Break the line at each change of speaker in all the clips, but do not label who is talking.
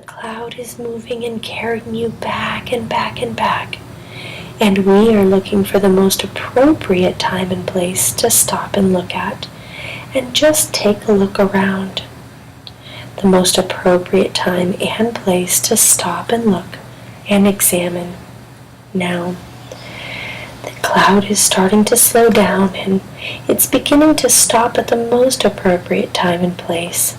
cloud is moving and carrying you back and back and back. And we are looking for the most appropriate time and place to stop and look at. And just take a look around. The most appropriate time and place to stop and look and examine. Now, the cloud is starting to slow down and it's beginning to stop at the most appropriate time and place.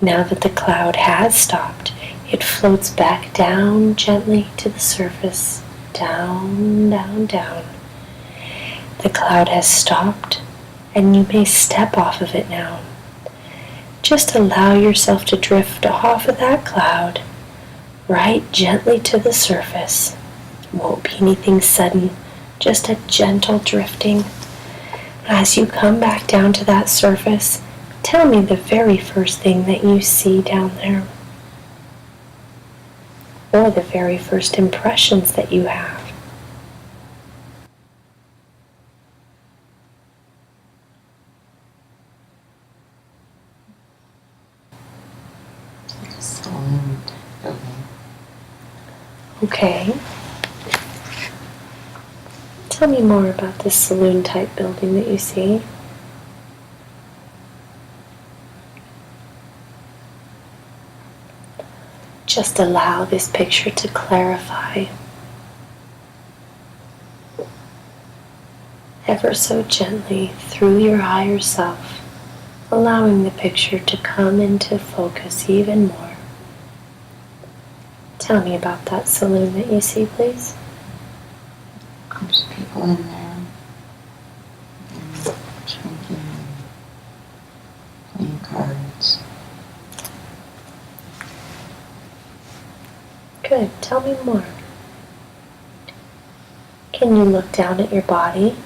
Now that the cloud has stopped, it floats back down gently to the surface. Down, down, down. The cloud has stopped and you may step off of it now. Just allow yourself to drift off of that cloud right gently to the surface. It won't be anything sudden, just a gentle drifting. As you come back down to that surface, tell me the very first thing that you see down there, or the very first impressions that you have.
Like a saloon building.
Okay. Tell me more about this saloon-type building that you see. Just allow this picture to clarify ever so gently through your higher self, allowing the picture to come into focus even more. Tell me about that saloon that you see, please.
There's people in there and drinking and playing cards.
Good. Tell me more. Can you look down at your body?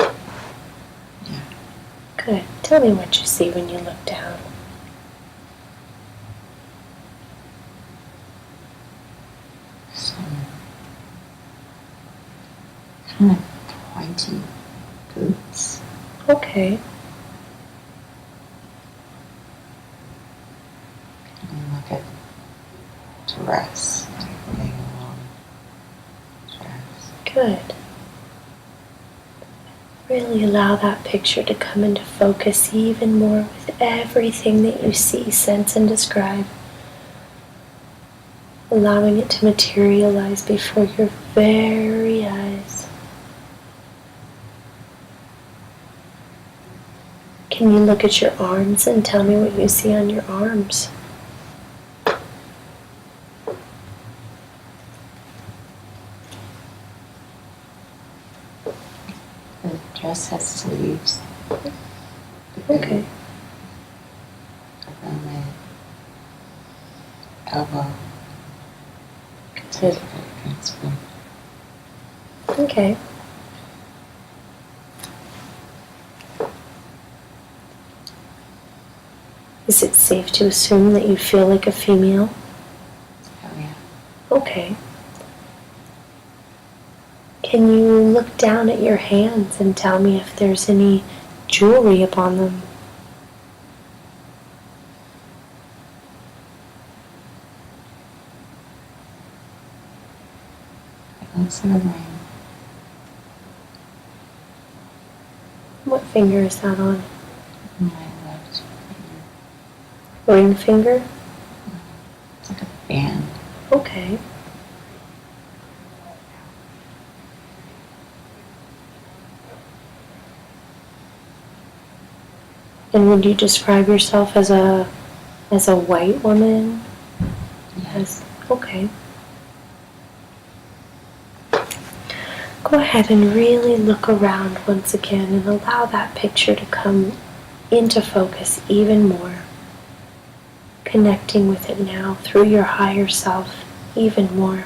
Yeah.
Good. Tell me what you see when you look down.
Some kind of pointy boots.
Okay.
And look at dress. Big long dress.
Good. Really allow that picture to come into focus even more with everything that you see, sense, and describe. Allowing it to materialize before your very eyes. Can you look at your arms and tell me what you see on your arms?
The dress has sleeves.
Okay.
Around my elbow.
Good. Okay. Is it safe to assume that you feel like a female?
Oh yeah.
Okay. Can you look down at your hands and tell me if there's any jewelry upon them?
That's a ring.
What finger is that on?
My left finger.
Ring finger?
It's like a band.
Okay. And would you describe yourself as a white woman?
Yes.
Okay. Go ahead and really look around once again and allow that picture to come into focus even more. Connecting with it now through your higher self even more.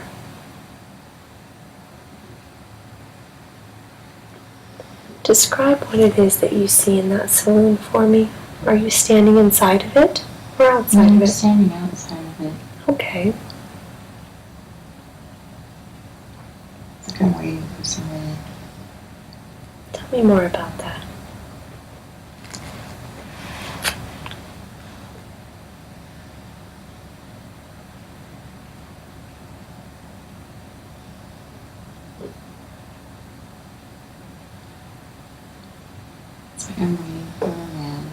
Describe what it is that you see in that saloon for me. Are you standing inside of it or outside of
I'm
it?
standing outside of it.
Okay.
It's like I'm waiting for somebody.
Tell me more about that.
It's like I'm waiting for a man.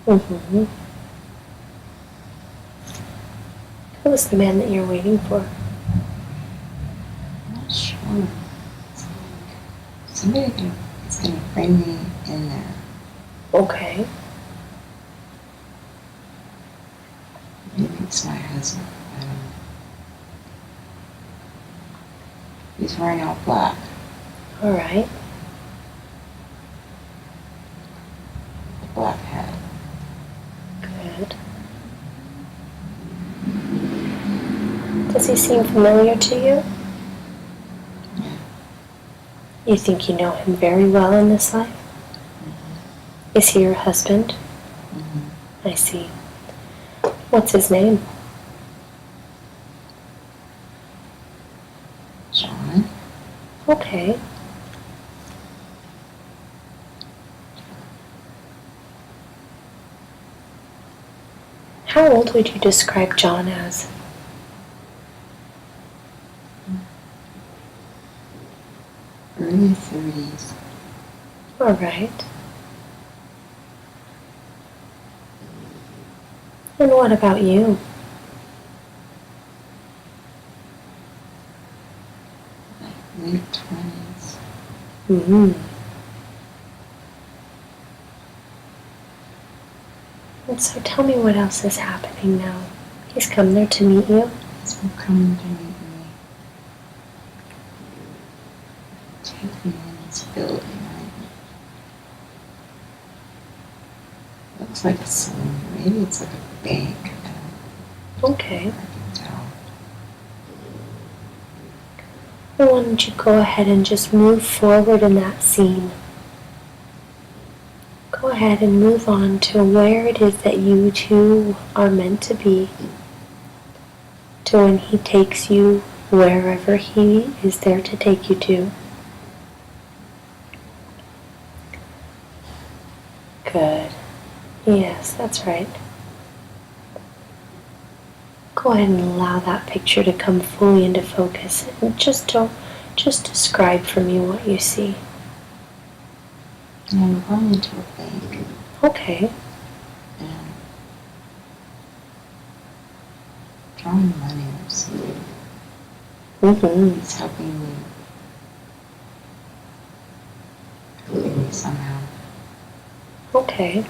Mm-hmm. Who is the man that you're waiting for?
I'm not sure. It's like somebody is going to bring me in there.
Okay.
Maybe it's my husband. I don't know. He's wearing all black.
All right.
A black hat.
Good. Does he seem familiar to you?
Yeah.
You think you know him very well in this life?
Mm-hmm.
Is he your husband?
Mm-hmm.
I see. What's his name?
John?
Okay. How old would you describe John as?
Early 30s.
All right. And what about you?
Like late 20s.
Mm-hmm. And so tell me what else is happening now. He's come there to meet you?
He's been coming to meet me. Take me in this building. Looks like a saloon. Maybe it's like a bank.
Okay.
I can tell.
Well, why don't you go ahead and just move forward in that scene. Go ahead and move on to where it is that you two are meant to be. To when he takes you wherever he is there to take you to. Good. Yes, that's right. Go ahead and allow that picture to come fully into focus. And just describe for me what you see.
And I'm going into a bank.
Okay.
And drawing money or something.
Mm-hmm.
He's helping me somehow.
Okay.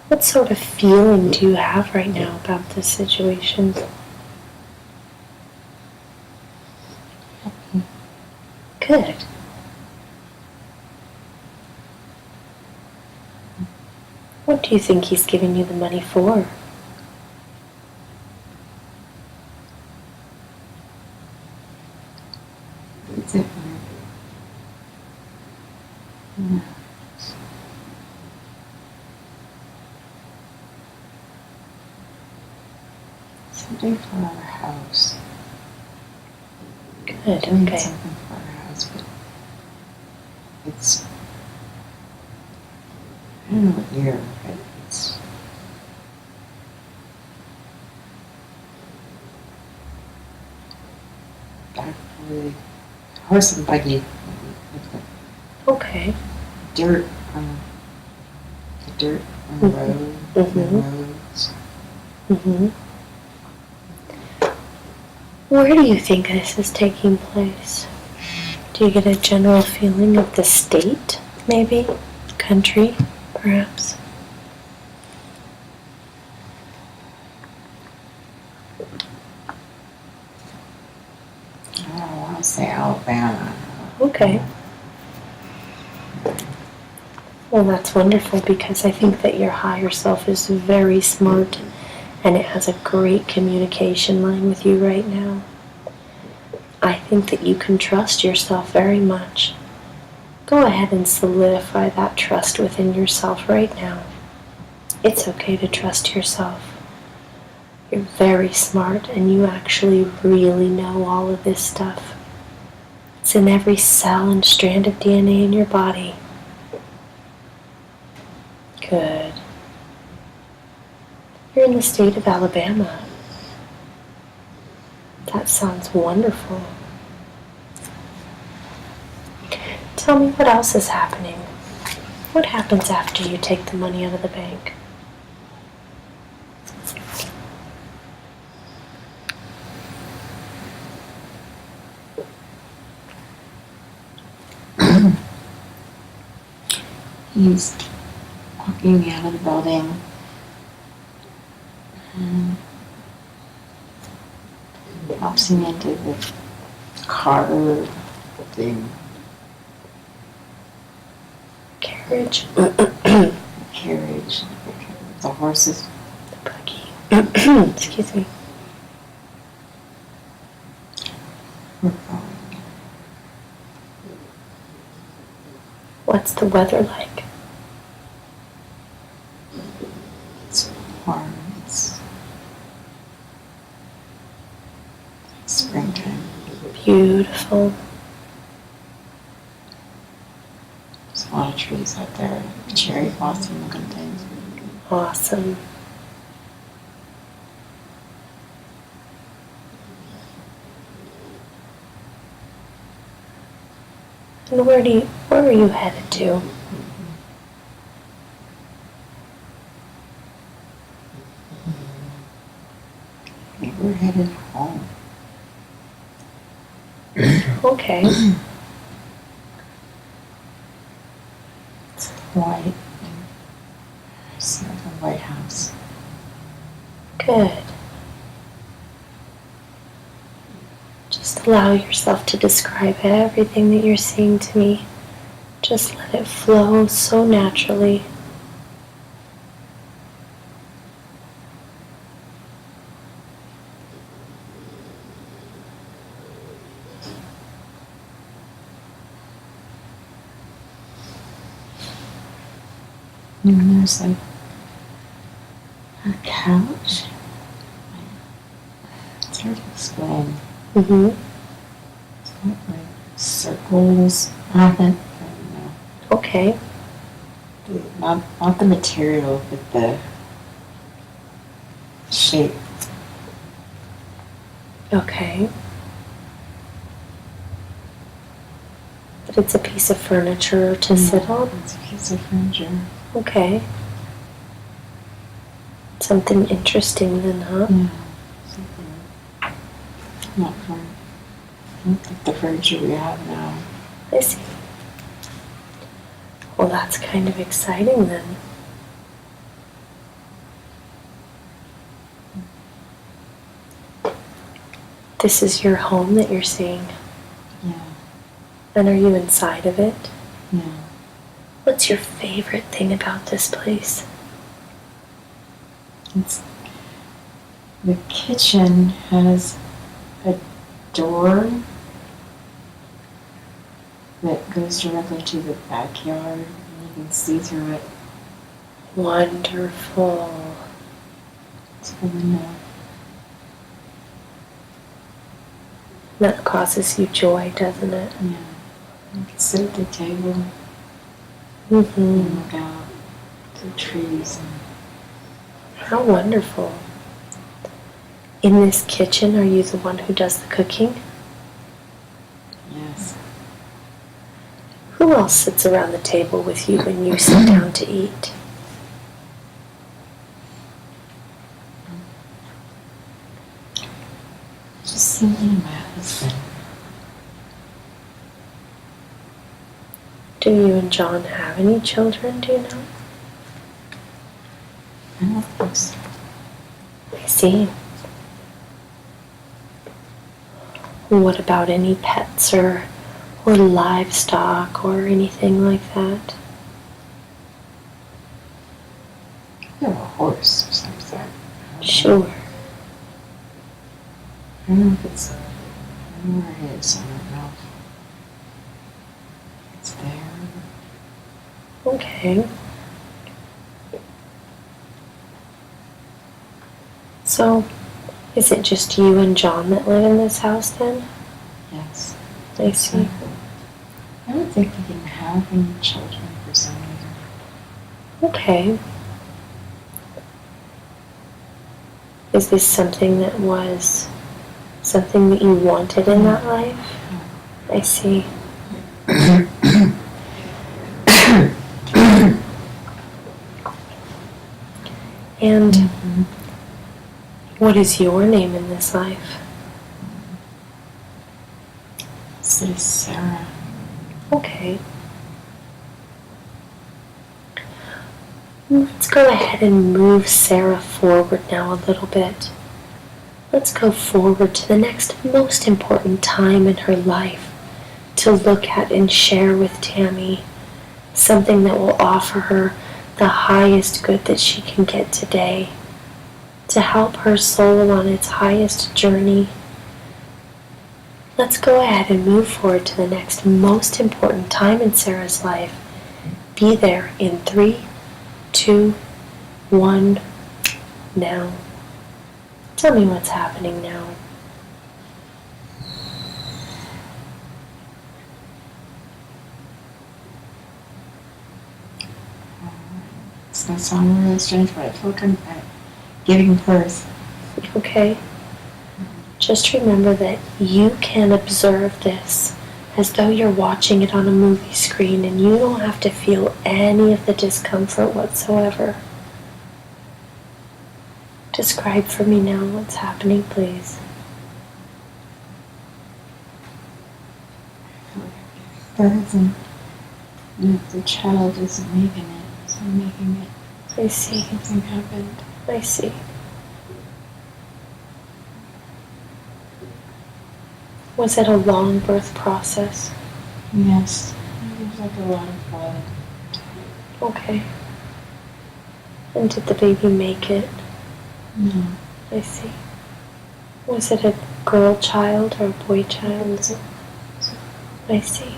What sort of feeling do you have right now about this situation?
Happy.
Good. What do you think he's giving you the money for?
It's it. Yeah. Something for our house.
Good,
Doing
okay.
something for our house, but it's, I don't know what year, but it's back with horse and buggy with
Okay.
the dirt on the road,
Mm-hmm.
the roads.
Mm-hmm. Where do you think this is taking place? Do you get a general feeling of the state, maybe? Country, perhaps?
I don't want to say Alabama.
Okay. Well, that's wonderful because I think that your higher self is very smart and it has a great communication line with you right now. I think that you can trust yourself very much. Go ahead and solidify that trust within yourself right now. It's okay to trust yourself. You're very smart and you actually really know all of this stuff. It's in every cell and strand of DNA in your body. Good. You're in the state of Alabama. That sounds wonderful. Tell me what else is happening. What happens after you take the money out of the bank?
He's walking me out of the building. And helps me into the car thing.
Carriage.
Carriage. The horses.
The buggy. Excuse me.
We're going.
What's the weather like?
It's warm. It's springtime.
Beautiful.
There's a lot of trees out there. Cherry blossom looking things.
Awesome. And where are you headed to?
I think we're headed home.
Okay.
It's white. It's like a White House.
Good. Just allow yourself to describe everything that you're seeing to me. Just let it flow so naturally.
And there's like a couch. It's hard to explain.
Mm-hmm.
It's got like circles on it. I don't know.
Okay.
Not the material, but the shape.
Okay. But it's a piece of furniture to sit on?
It's a piece of furniture.
Okay. Something interesting then, huh?
Yeah. Something not from like the furniture we have now.
I see. Well, that's kind of exciting then. This is your home that you're seeing.
Yeah.
And are you inside of it?
Yeah.
What's your favorite thing about this place?
It's the kitchen has a door that goes directly to the backyard, and you can see through it.
Wonderful.
It's the window.
That causes you joy, doesn't it?
Yeah. You can sit at the table
Mm-hmm.
and look out to the trees.
How wonderful. In this kitchen, are you the one who does the cooking?
Yes.
Who else sits around the table with you when you sit down to eat?
Just simply my husband.
Do you and John have any children, do you know?
I don't think so.
I see. What about any pets or livestock or anything like that?
We have a horse or something.
Sure.
I don't know if it's. I don't know where it is. I don't know if it's there.
Okay. So, is it just you and John that live in this house then?
Yes.
I see.
I don't think we can have any children for some reason.
Okay. Is this something that was Something that you wanted in that life? I see. And what is your name in this life?
This is Sarah.
Okay. Let's go ahead and move Sarah forward now a little bit. Let's go forward to the next most important time in her life to look at and share with Tami. Something that will offer her the highest good that she can get today, to help her soul on its highest journey. Let's go ahead and move forward to the next most important time in Sarah's life. Be there in 3, 2, 1, now. Tell me what's happening now.
It's going to sound really strange, but I feel like I'm giving birth.
Okay? Just remember that you can observe this as though you're watching it on a movie screen, and you don't have to feel any of the discomfort whatsoever. Describe for me now what's happening, please.
Birth and the child isn't making it. So I'm making it.
I see.
Something happened.
I see. Was it a long birth process?
Yes. There's like a lot of blood.
Okay. And did the baby make it?
No.
I see. Was it a girl child or a boy child? I see.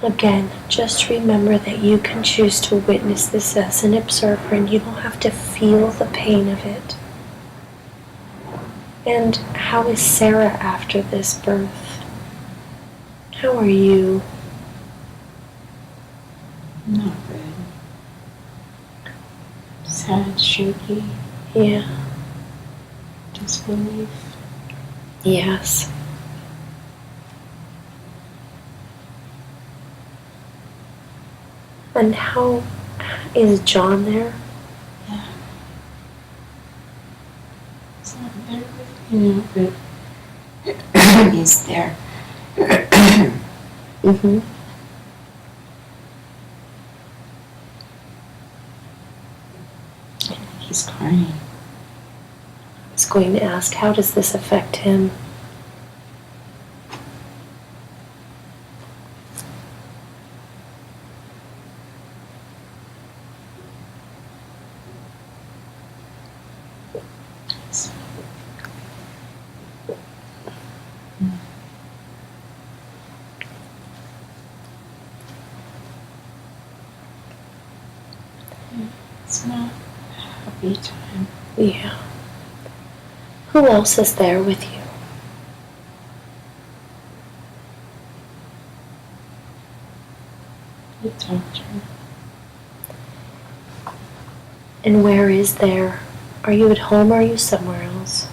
Again, just remember that you can choose to witness this as an observer, and you don't have to feel the pain of it. And how is Sarah after this birth? How are you?
Not good. Sad, shaky.
Yeah.
Disbelief.
Yes. And how is John there?
Yeah. It's not there with me, but he's there.
Mm-hmm.
He's crying.
I was going to ask, how does this affect him?
It's not a happy time.
Yeah. Who else is there with you?
The doctor.
And where is there? Are you at home or are you somewhere else?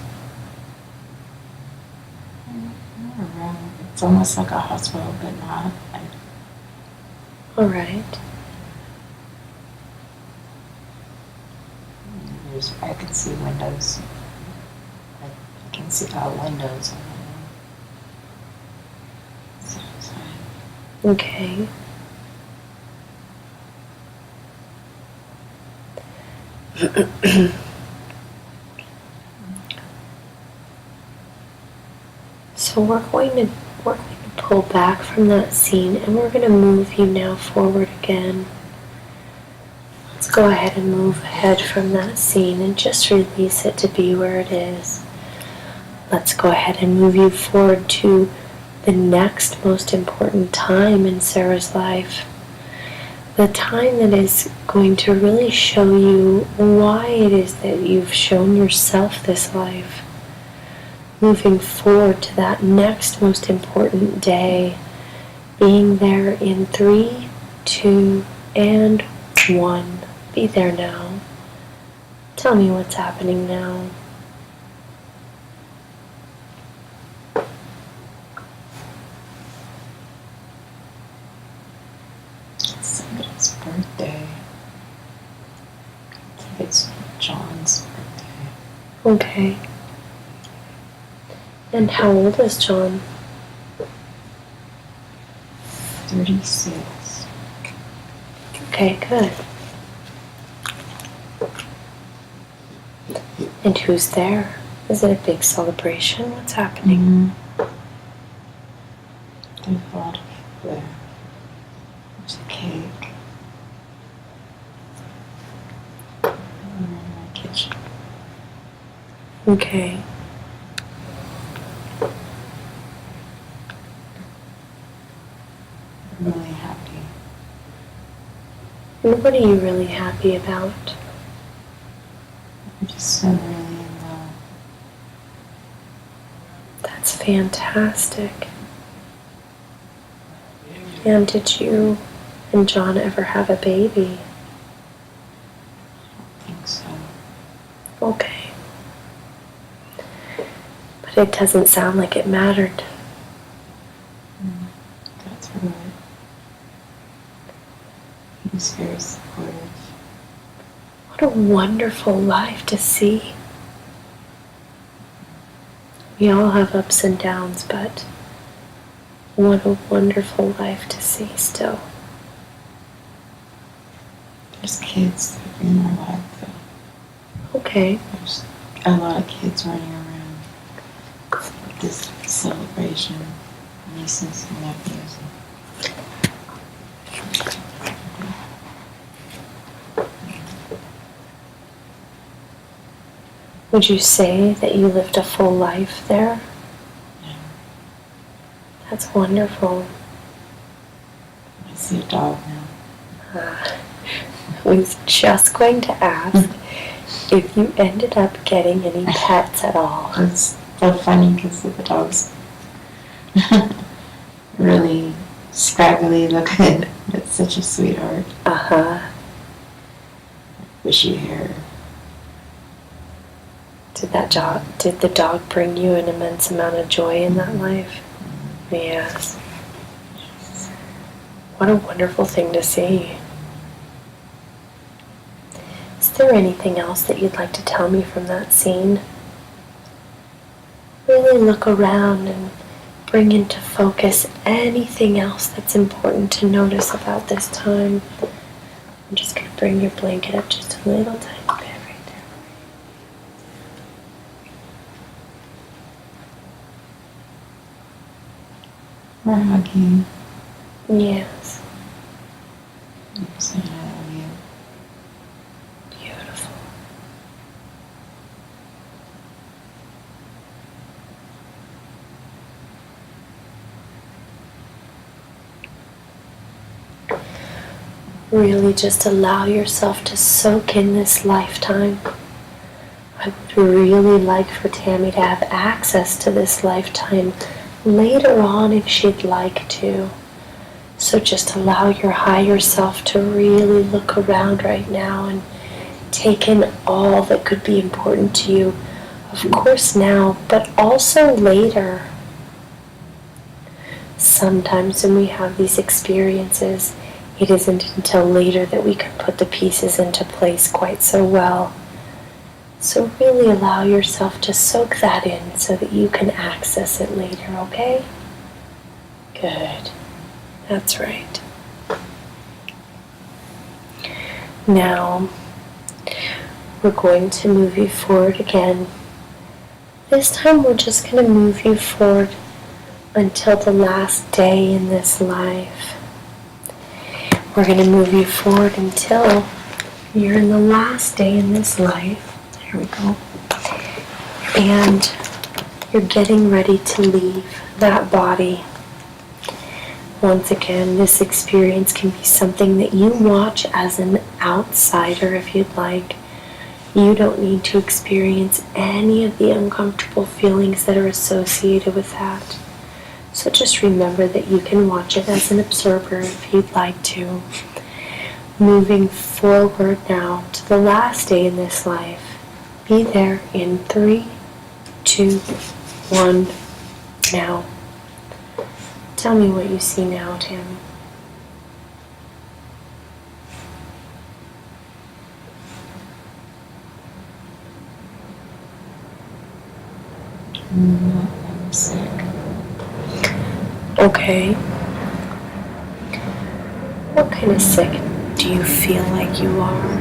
Not around. It's almost like a hospital, but not.
All right.
I can see windows. I can see all windows. So it's fine.
Okay. So we're going to pull back from that scene, and we're going to move you now forward again. Let's go ahead and move ahead from that scene and just release it to be where it is. Let's go ahead and move you forward to the next most important time in Sarah's life. The time that is going to really show you why it is that you've shown yourself this life. Moving forward to that next most important day, being there in 3, 2, and 1. Be there now. Tell me what's happening now.
It's somebody's birthday. I think it's John's birthday.
Okay. And how old is John?
36.
Okay, good. And who's there? Is it a big celebration? What's happening?
There's a lot of people there. There's a cake. In my kitchen.
Okay.
I'm really happy.
And what are you really happy about?
I'm just so really in love.
That's fantastic. And did you and John ever have a baby?
I think so.
Okay. But it doesn't sound like it mattered.
Got through it. He was very supportive.
What a wonderful life to see. We all have ups and downs, but what a wonderful life to see still.
There's kids in our life though.
Okay.
There's a lot of kids running around with this celebration. Nieces and nephews.
Would you say that you lived a full life there?
Yeah.
That's wonderful.
I see a dog now.
I was just going to ask if you ended up getting any pets at all.
It's so funny because the dog's really scraggly looking. It's such a sweetheart.
Uh-huh.
Bushy hair.
Did the dog bring you an immense amount of joy in that life? Yes. What a wonderful thing to see. Is there anything else that you'd like to tell me from that scene? Really look around and bring into focus anything else that's important to notice about this time. I'm just going to bring your blanket up just a little tiny bit right there.
We're hugging.
Yes.
I'm saying I love you.
Beautiful. Really just allow yourself to soak in this lifetime. I would really like for Tami to have access to this lifetime later on if she'd like to. So just allow your higher self to really look around right now and take in all that could be important to you. Of course now, but also later. Sometimes when we have these experiences, it isn't until later that we can put the pieces into place quite so well. So really allow yourself to soak that in so that you can access it later, okay? Good. That's right. Now, we're going to move you forward again. This time we're just going to move you forward until the last day in this life. We're going to move you forward until you're in the last day in this life. There we go. And you're getting ready to leave that body. Once again, this experience can be something that you watch as an outsider if you'd like. You don't need to experience any of the uncomfortable feelings that are associated with that. So just remember that you can watch it as an observer if you'd like to. Moving forward now to the last day in this life. Be there in 3, 2, 1, now. Tell me what you see now, Tami.
I'm sick.
Okay. What kind of sick do you feel like you are?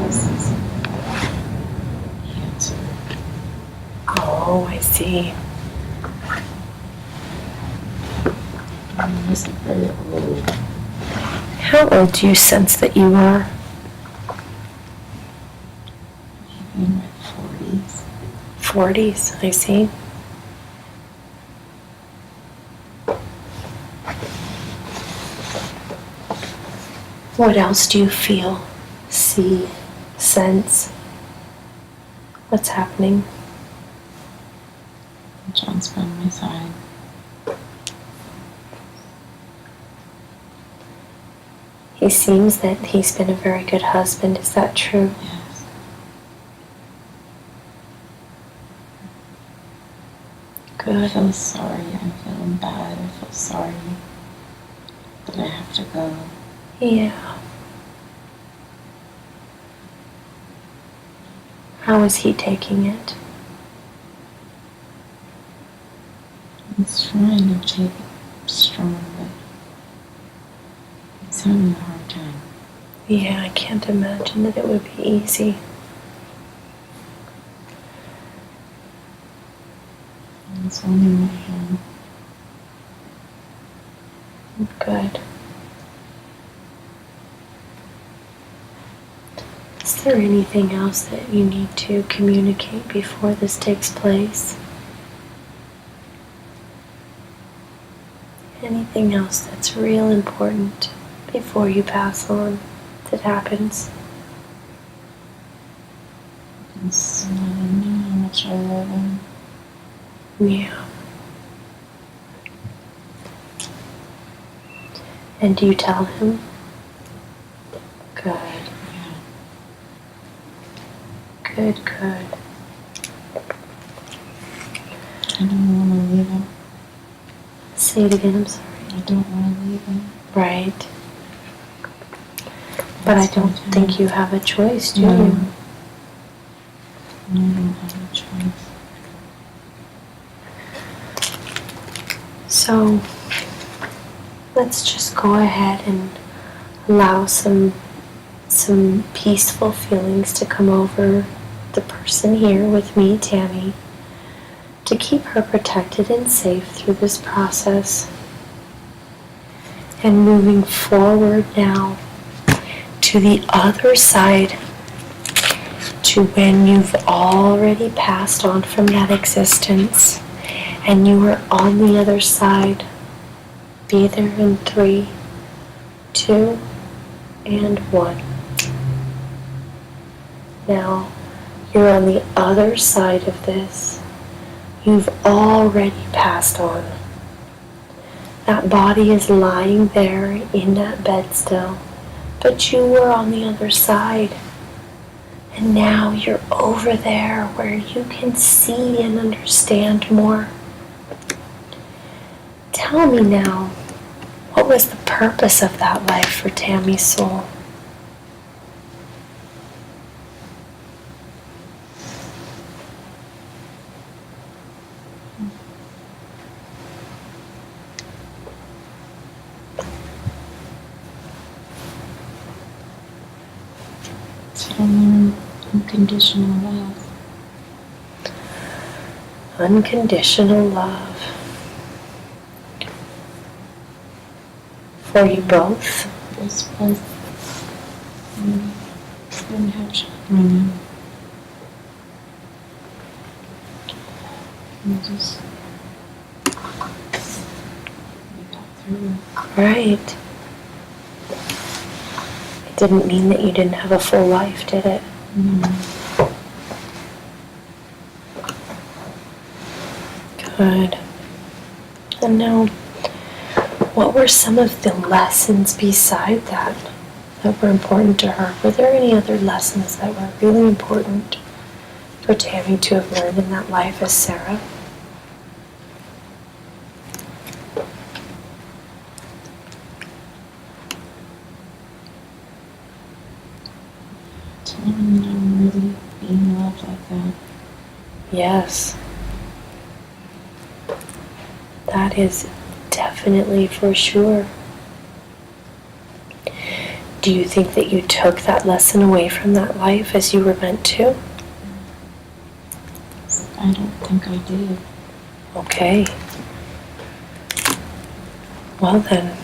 This is cancer.
Oh, I see.
This is very old.
How old do you sense that you are?
In my 40s.
40s, I see. What else do you feel, see, sense? What's happening?
John's by my side.
He seems that he's been a very good husband. Is that true?
Yes. I
Good.
feel sorry. I'm feeling bad. I feel sorry that I have to go.
Yeah. How is he taking it?
He's trying to take it strong, but he's having a hard time.
Yeah, I can't imagine that it would be easy.
He's holding my hand.
Good. Is there anything else that you need to communicate before this takes place? Anything else that's real important before you pass on that happens?
Just let him know how much I love him.
Yeah. And do you tell him? Good.
Yeah.
Good, good.
I don't want to leave him.
Say it again, I'm sorry.
I don't want to leave him.
Right. But I don't think you have a choice, do you?
No, I don't have a choice.
So let's just go ahead and allow some peaceful feelings to come over the person here with me, Tami, to keep her protected and safe through this process. And moving forward now to the other side, to when you've already passed on from that existence and you are on the other side. Be there in 3, 2, and 1. Now, you're on the other side of this. You've already passed on. That body is lying there in that bed still, but you were on the other side. And now you're over there where you can see and understand more. Tell me now, what was the purpose of that life for Tami's soul?
To learn unconditional love.
Unconditional love. For you both?
This was didn't have children. And just we got through it.
Right. It didn't mean that you didn't have a full life, did it? Good. And now, what were some of the lessons beside that were important to her? Were there any other lessons that were really important for Tami to have learned in that life as Sarah?
To learn that I'm really
Yes. That is definitely for sure. Do you think that you took that lesson away from that life as you were meant to?
I don't think I did.
Okay. Well then,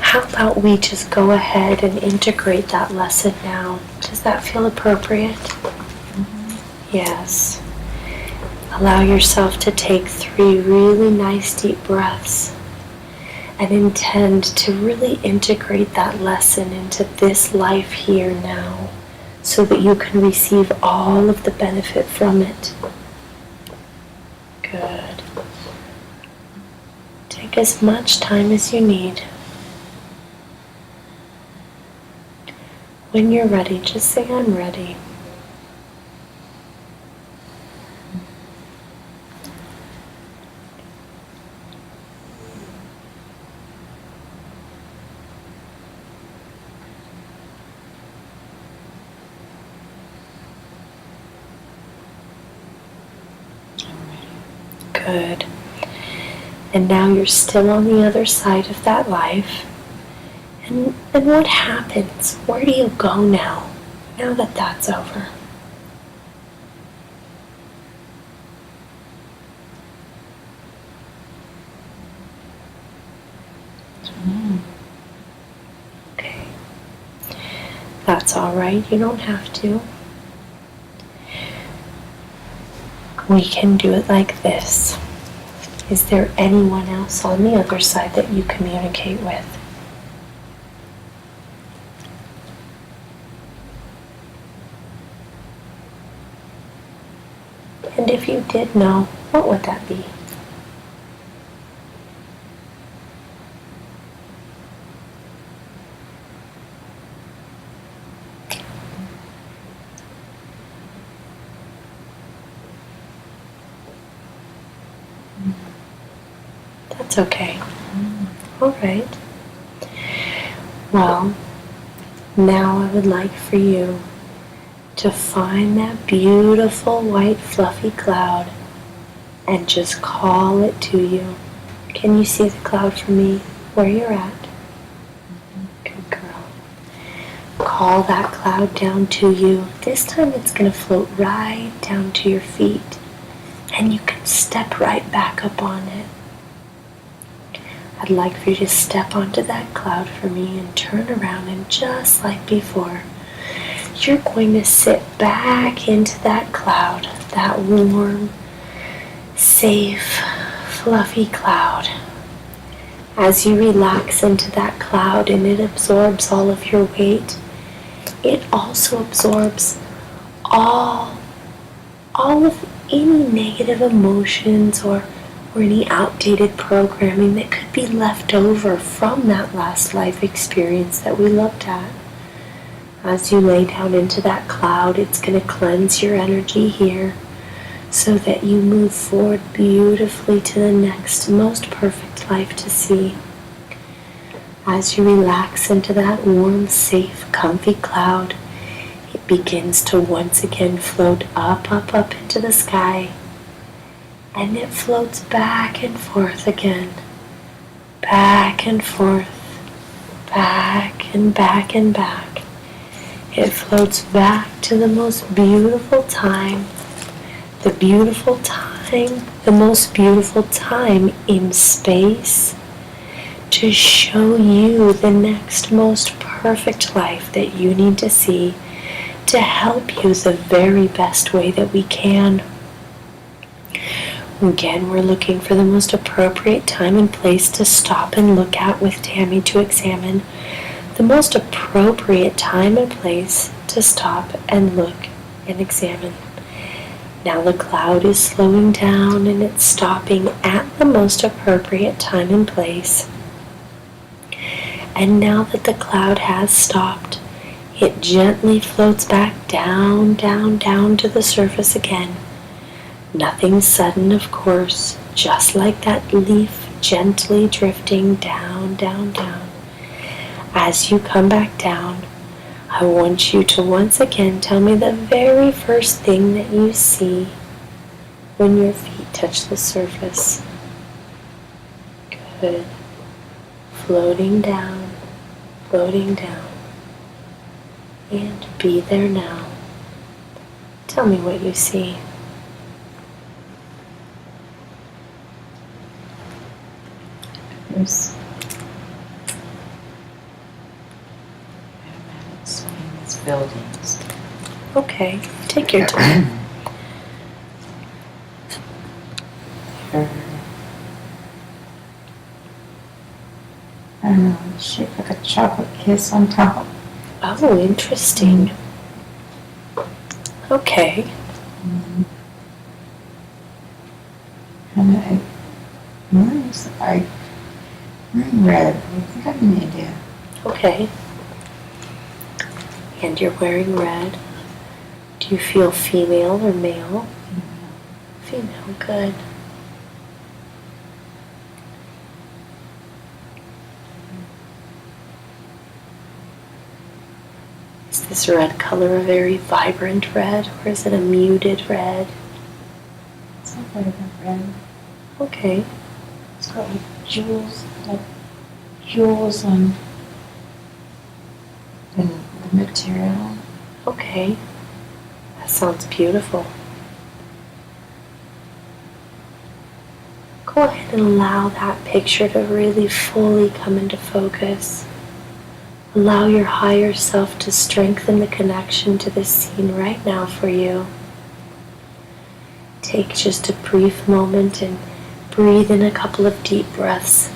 how about we just go ahead and integrate that lesson now? Does that feel appropriate?
Mm-hmm.
Yes. Allow yourself to take 3 really nice deep breaths and intend to really integrate that lesson into this life here now so that you can receive all of the benefit from it. Good. Take as much time as you need. When you're ready, just say, "I'm ready." Good. And now you're still on the other side of that life. And what happens? Where do you go now that that's over? Okay. That's all right. You don't have to. We can do it like this. Is there anyone else on the other side that you communicate with? And if you did know, what would that be? That's okay. All right. Well, now I would like for you to find that beautiful white fluffy cloud and just call it to you. Can you see the cloud for me where you're at? Good girl. Call that cloud down to you. This time it's going to float right down to your feet and you can step right back up on it. I'd like for you to step onto that cloud for me and turn around, and just like before, you're going to sit back into that cloud, that warm, safe, fluffy cloud. As you relax into that cloud and it absorbs all of your weight, it also absorbs all of any negative emotions or any outdated programming that could be left over from that last life experience that we looked at. As you lay down into that cloud, it's going to cleanse your energy here so that you move forward beautifully to the next most perfect life to see. As you relax into that warm, safe, comfy cloud, it begins to once again float up, up, up into the sky. And it floats back and forth again. Back and forth. Back and back and back. It floats back to the most beautiful time. The most beautiful time in space to show you the next most perfect life that you need to see to help you the very best way that we can. Again, we're looking for the most appropriate time and place to stop and look at with Tami to examine. The most appropriate time and place to stop and look and examine. Now the cloud is slowing down and it's stopping at the most appropriate time and place. And now that the cloud has stopped, it gently floats back down, down, down to the surface again. Nothing sudden, of course, just like that leaf gently drifting down, down, down. As you come back down, I want you to once again tell me the very first thing that you see when your feet touch the surface. Good. Floating down, floating down. And be there now. Tell me what you see.
There's mathematics famous buildings.
Okay, take your time.
They're, I don't know, shaped like a chocolate kiss on top.
Oh, interesting. Okay.
And maroon's like maroon red. I think I have an idea.
Okay. And you're wearing red. Do you feel female or male? Female, good. Is this red color a very vibrant red, or is it a muted red?
It's not very red.
Okay.
It's got like jewels on in the material.
Okay. That sounds beautiful. Go ahead and allow that picture to really fully come into focus. Allow your higher self to strengthen the connection to this scene right now for you. Take just a brief moment and breathe in a couple of deep breaths.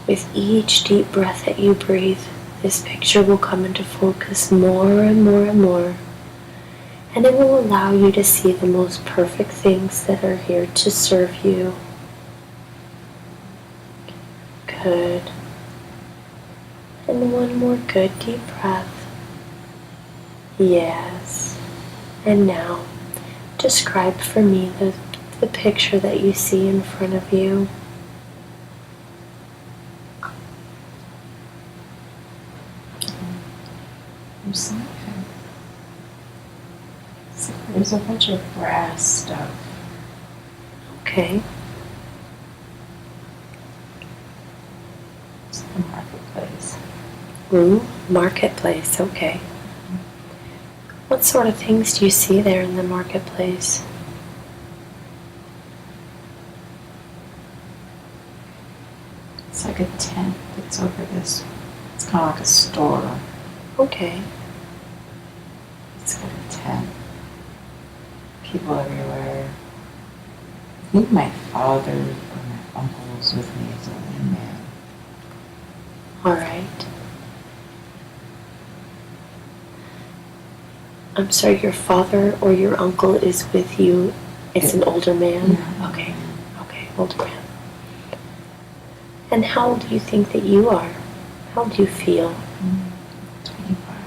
With each deep breath that you breathe, this picture will come into focus more and more and more. And it will allow you to see the most perfect things that are here to serve you. Good. And one more good deep breath. Yes. And now, describe for me the picture that you see in front of you.
There's a bunch of brass stuff.
Okay.
It's the marketplace.
Ooh, marketplace, okay. What sort of things do you see there in the marketplace?
It's like a tent that's over this. It's kind of like a store.
Okay.
It's like a tent. People everywhere. I think my father or my uncle was with me as a wingman.
All right. I'm sorry, your father or your uncle is with you. It's an older man?
Yeah.
Okay. Okay, older man. And how old do you think that you are? How do you feel?
25.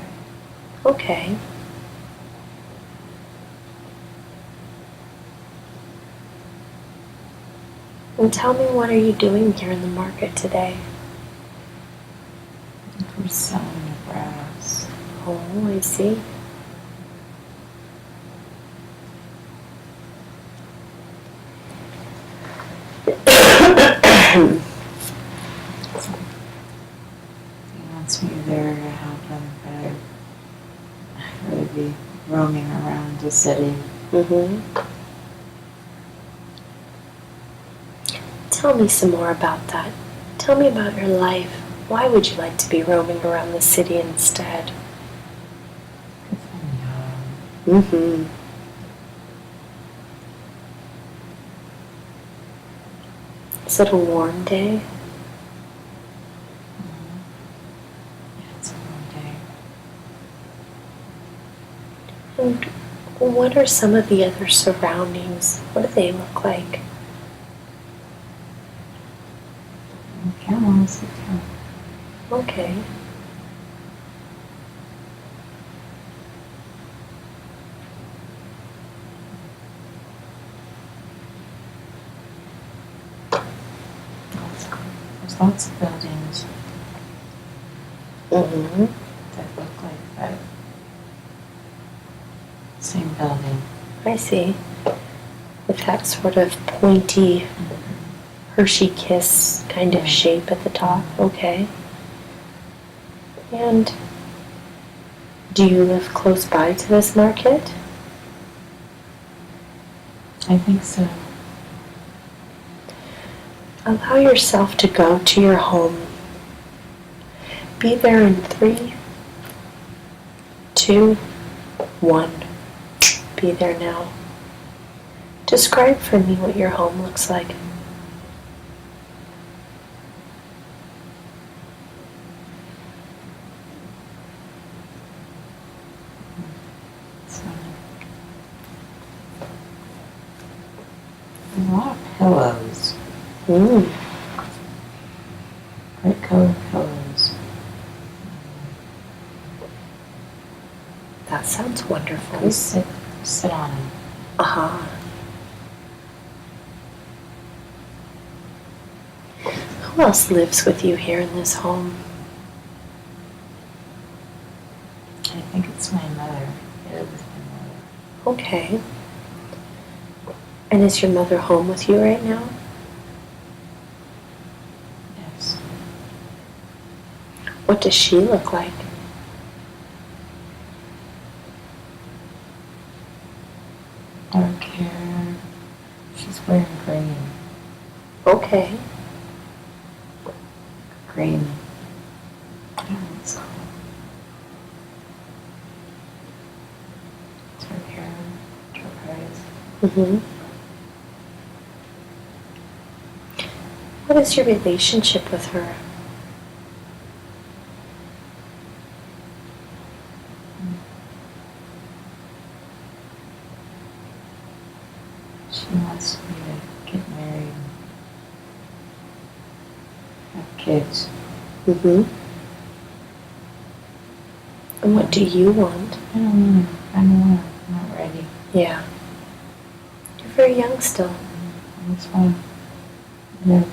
Okay. And tell me, what are you doing here in the market today?
We're selling the brass.
Oh, I see.
He wants me there to help him, but I'd really be roaming around the city.
Tell me some more about that. Tell me about your life. Why would you like to be roaming around the city instead?
Because I'm young.
Is it a warm day?
Yeah, it's a long day.
And what are some of the other surroundings? What do they look like?
Can't honestly tell.
Okay.
There's lots of buildings that look like that same building.
I see. with that sort of pointy Hershey Kiss kind of shape at the top. Okay. And do you live close by to this market?
I think so.
Allow yourself to go to your home. Be there in 3, 2, 1. Be there now. Describe for me what your home looks like.
A lot of pillows. Bright colored pillows.
That sounds wonderful.
You sit on them.
Uh-huh. Who else lives with you here in this home?
I think it's my mother. I live with my mother.
Okay. And is your mother home with you right now?
Yes.
What does she look like?
Dark hair. She's wearing green.
Okay.
Green. I don't know what it's called. It's her hair. Turquoise.
Mm-hmm. What is your relationship with her?
She wants me to get married and have kids.
Mm-hmm. And what do you want?
I don't know. I'm not ready.
Yeah. You're very young still.
That's fine. Yeah.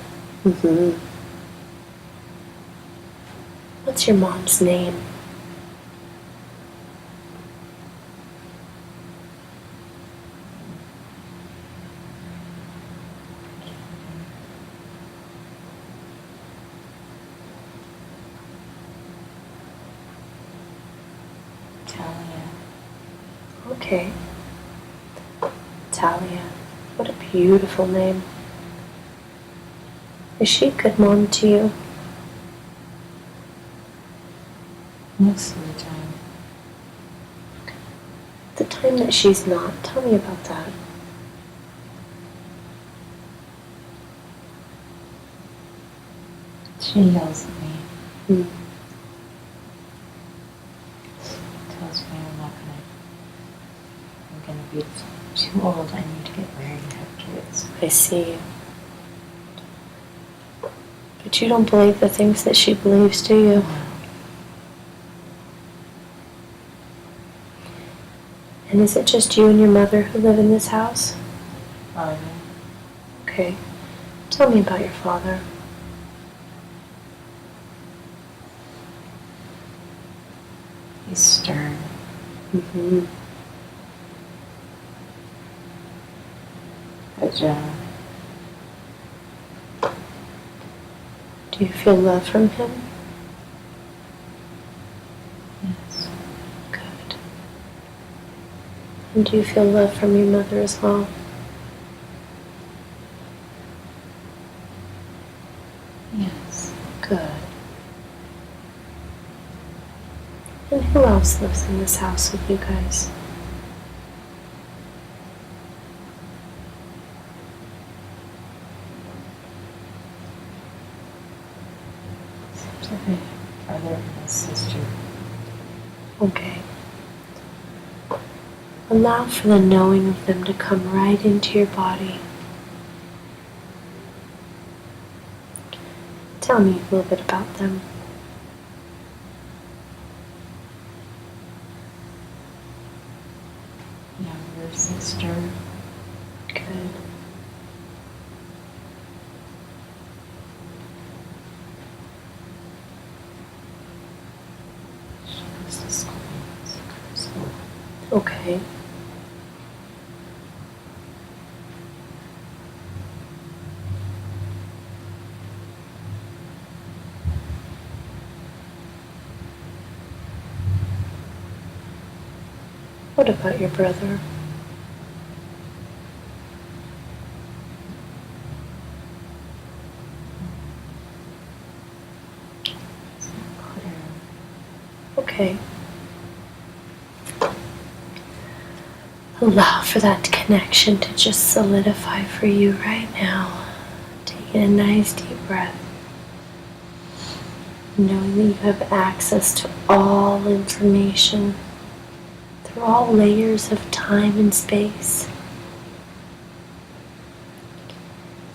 Mm-hmm. What's your mom's name?
Talia.
Okay. Talia. What a beautiful name. Is she a good mom to you?
Most of the time.
The time that she's not, tell me about that.
She yells at me.
Mm.
Tells me I'm gonna be too old. I need to get married and have kids.
I see. But you don't believe the things that she believes, do you?
No.
And is it just you and your mother who live in this house?
Father.
Okay. Tell me about your father.
He's stern.
Mm-hmm.
But
Do you feel love from him?
yes.
Good. And do you feel love from your mother as well?
Yes.
Good. And who else lives in this house with you guys?
Seems like a brother and a sister.
Okay. Allow for the knowing of them to come right into your body. Tell me a little bit about them.
Younger sister.
Good.
She goes to school.
Okay. What about your brother?
It's not clear.
Okay. Allow for that connection to just solidify for you right now. Taking a nice deep breath. Knowing that you have access to all information through all layers of time and space.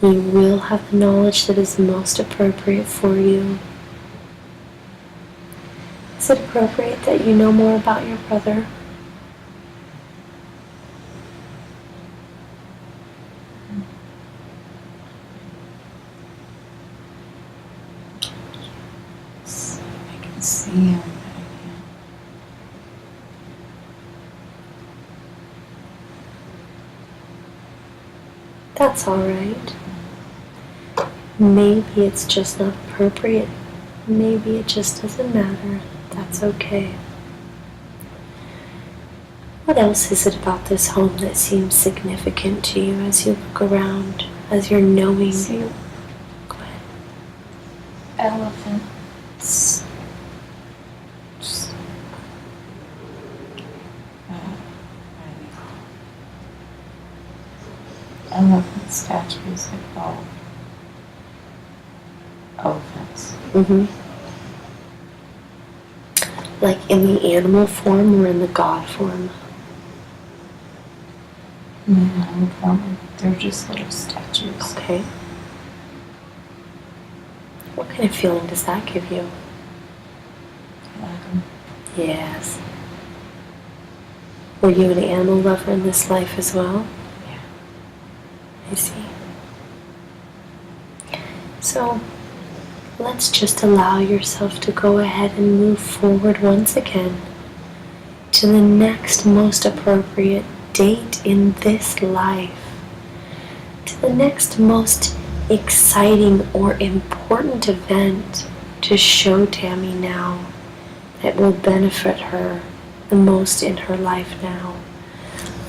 You will have the knowledge that is most appropriate for you. Is it appropriate that you know more about your brother?
I can see him, but I can't.
That's all right. Maybe it's just not appropriate. Maybe it just doesn't matter. That's okay. What else is it about this home that seems significant to you as you look around, as you're knowing?
See
Go ahead.
elephants. Just, what do they call it? Elephant statues like all elephants.
Mm-hmm. Like in the animal form or in the God form?
In the animal form, they're just little statues.
Okay. What kind of feeling does that give you?
I like them.
Yes. Were you an animal lover in this life as well?
Yeah.
I see. So, let's just allow yourself to go ahead and move forward once again to the next most appropriate date in this life, to the next most exciting or important event to show Tami now that will benefit her the most in her life now.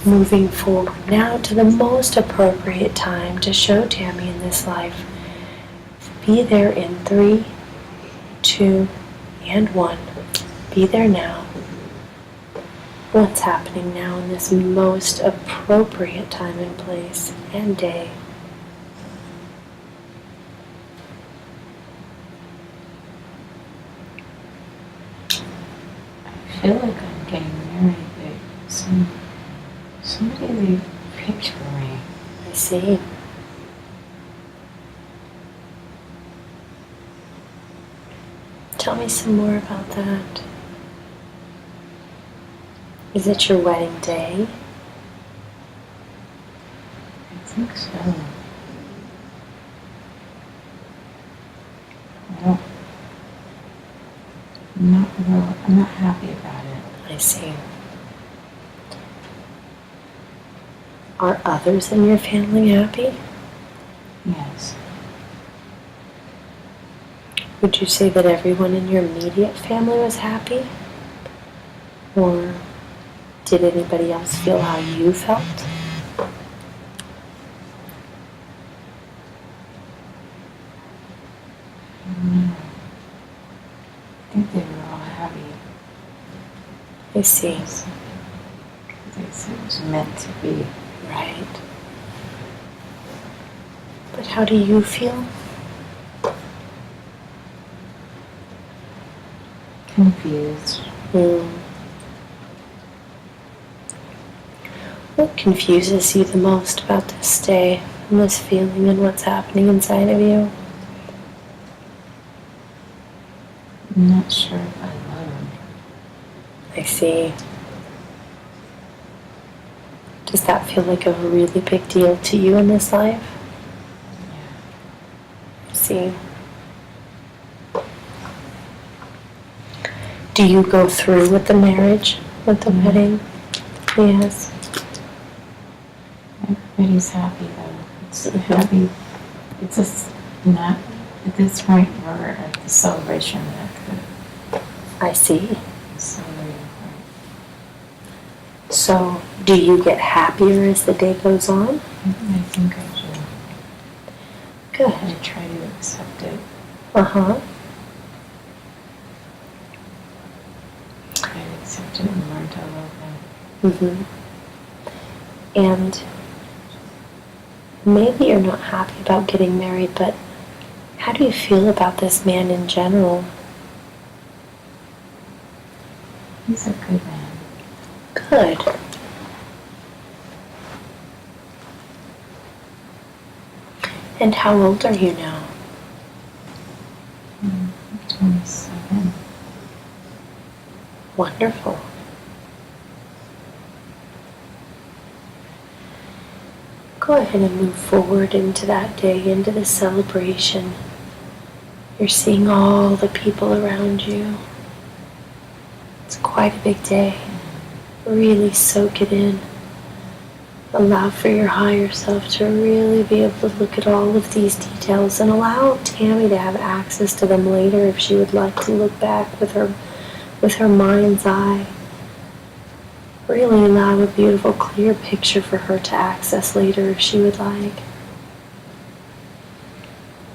Moving forward now to the most appropriate time to show Tami in this life. Be there in 3, 2, and 1. Be there now. What's happening now in this most appropriate time and place and day?
I feel like I'm getting married. Somebody they picked for me.
I see. Tell me some more about that. Is it your wedding day?
I think so. I'm not happy about it.
I see. Are others in your family happy?
Yes.
Would you say that everyone in your immediate family was happy? Or did anybody else feel how you felt?
I think they were all happy.
I see.
They said it was meant to be.
Right. But how do you feel?
Confused.
What confuses you the most about this day and this feeling and what's happening inside of you?
I'm not sure if I love him.
I see. Does that feel like a really big deal to you in this life?
Yeah.
I see. Do you go through with the marriage, with the wedding? Yes.
Everybody's happy though. It's happy. It's just not at this point we're at the celebration at the
I see.
celebrating
So, do you get happier as the day goes on?
I think I do.
Good.
I try to accept it.
Uh-huh.
Try to accept it and learn to love it.
Mm-hmm. And maybe you're not happy about getting married, but how do you feel about this man in general?
He's a good man.
Good. And how old are you now?
27.
Wonderful. Go ahead and move forward into that day, into the celebration. You're seeing all the people around you. It's quite a big day. Really soak it in. Allow for your higher self to really be able to look at all of these details, and allow Tami to have access to them later if she would like to look back with her mind's eye. Really allow a beautiful, clear picture for her to access later if she would like.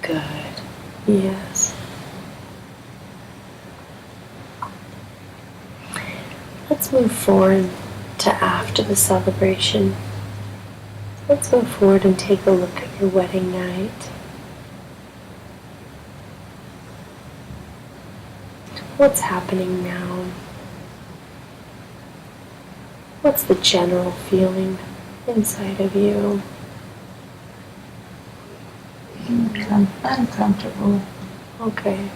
Good. Yes. Let's move forward to after the celebration. Let's move forward and take a look at your wedding night. What's happening now? What's the general feeling inside of you?
Uncomfortable.
Okay.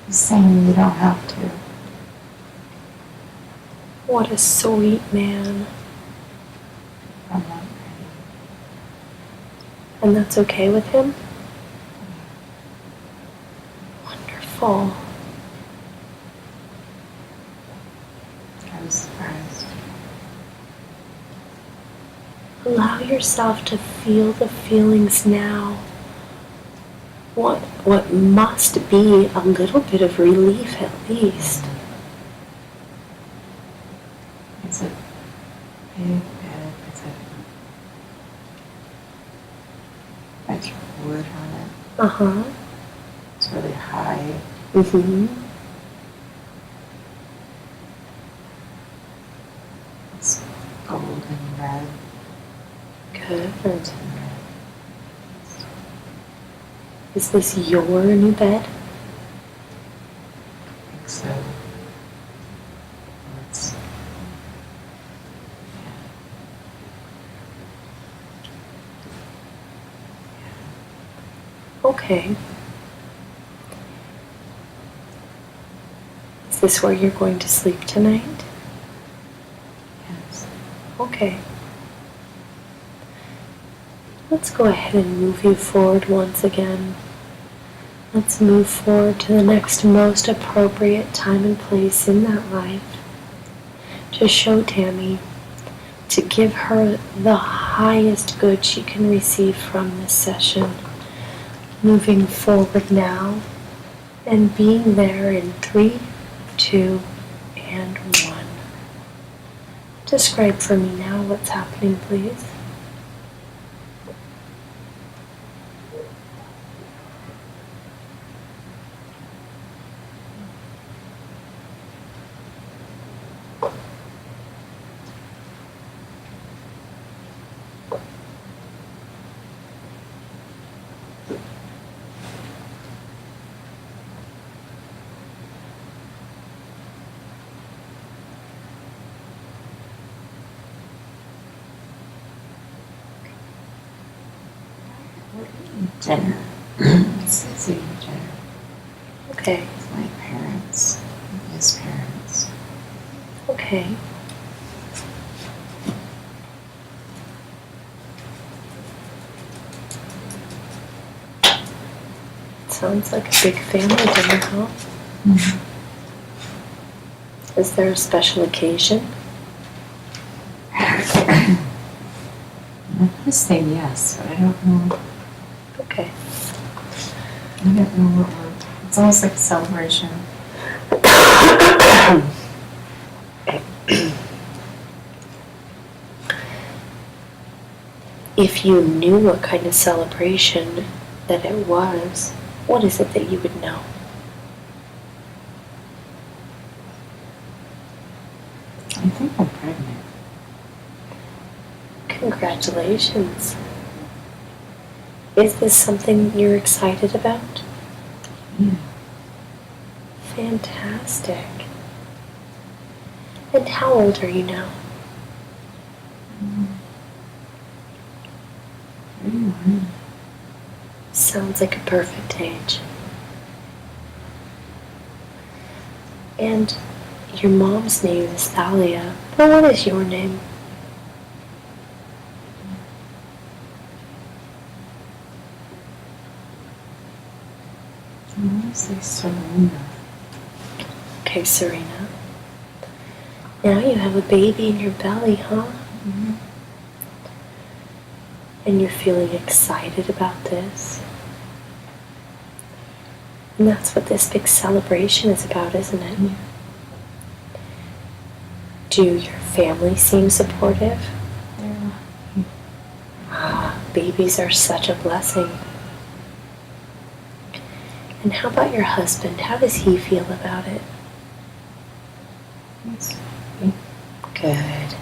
He's saying you don't have to.
What a sweet man.
I'm not ready.
And that's okay with him? Wonderful.
I was surprised.
Allow yourself to feel the feelings now. What must be a little bit of relief at least.
It's a big bed. It's a much wood on it.
Uh-huh.
It's really high.
Mm-hmm.
It's gold and red.
Good. Is this your new bed?
I think so. It's,
Okay. Is this where you're going to sleep tonight?
yes.
Okay. Let's go ahead and move you forward once again. Let's move forward to the next most appropriate time and place in that life to show Tami, to give her the highest good she can receive from this session. Moving forward now and being there in 3, 2, and 1. Describe for me now what's happening, please.
Dinner. It's eating dinner.
Okay,
With my parents. And his parents.
okay. Sounds like a big family dinner, huh?
Mm-hmm.
Is there a special occasion?
I'm going to say yes, but I don't know.
Okay.
I don't know what we're It's almost like a celebration.
If you knew what kind of celebration that it was, what is it that you would know?
I think I'm pregnant.
Congratulations. Is this something you're excited about?
Yeah.
Fantastic. And how old are you now?
31.
Sounds like a perfect age. And your mom's name is Thalia. Well, what is your name?
I want to say Serena.
Okay, Serena. Now you have a baby in your belly, huh?
Mm-hmm.
And you're feeling excited about this. And that's what this big celebration is about, isn't it?
Yeah.
Do your family seem supportive?
Yeah.
Ah, babies are such a blessing. And how about your husband? How does he feel about it?
Yes.
Good.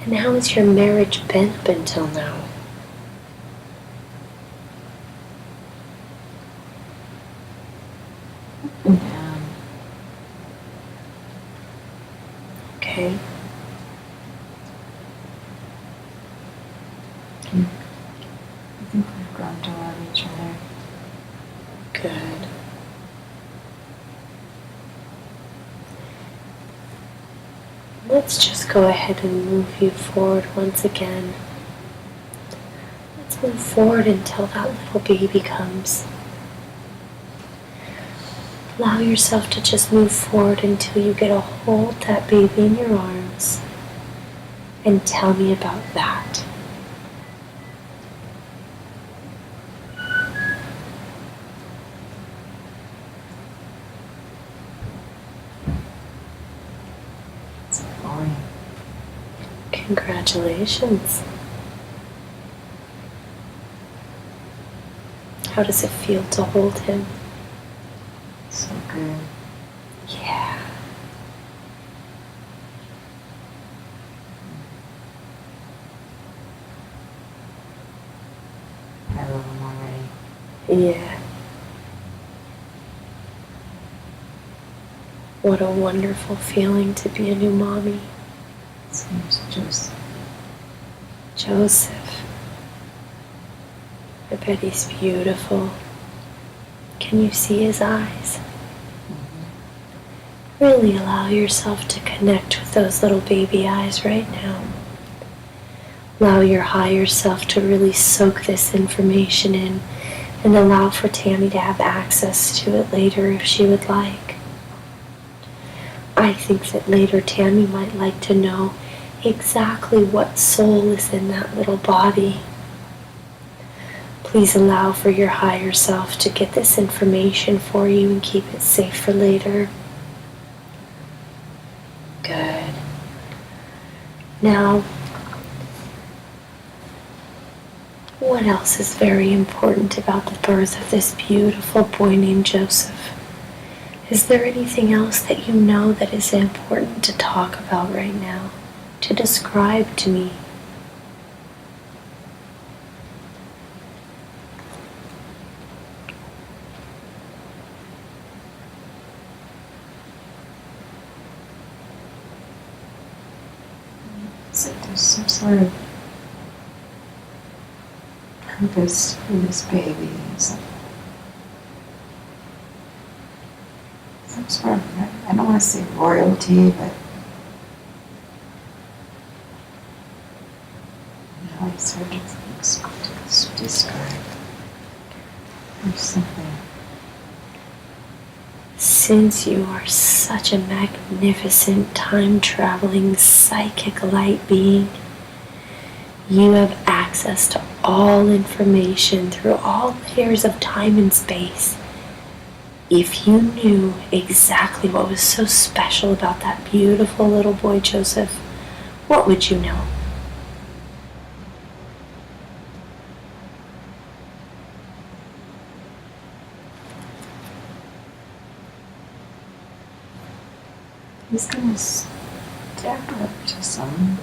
And how has your marriage been up until now?
Up and down.
Okay.
I think we've grown to love each other.
Good. Let's just go ahead and move you forward once again. Let's move forward until that little baby comes. Allow yourself to just move forward until you get a hold that baby in your arms. And tell me about that.
It's a boy.
Congratulations. How does it feel to hold him?
So good.
Yeah.
I love him already.
Yeah. What a wonderful feeling to be a new mommy.
His name's Joseph.
Joseph. I bet he's beautiful. Can you see his eyes?
Mm-hmm.
Really allow yourself to connect with those little baby eyes right now. Allow your higher self to really soak this information in and allow for Tami to have access to it later if she would like. I think that later Tami might like to know exactly what soul is in that little body. Please allow for your higher self to get this information for you and keep it safe for later. Good. Now, what else is very important about the birth of this beautiful boy named Joseph? Is there anything else that you know that is important to talk about right now, to describe to me?
It's like there's some sort of purpose for this baby. Some sort of, I don't want to say royalty, but it's hard to describe. There's something.
Since you are such a magnificent time-traveling psychic light being, you have access access to all information through all layers of time and space. If you knew exactly what was so special about that beautiful little boy, Joseph, what would you know?
He's going to step up to some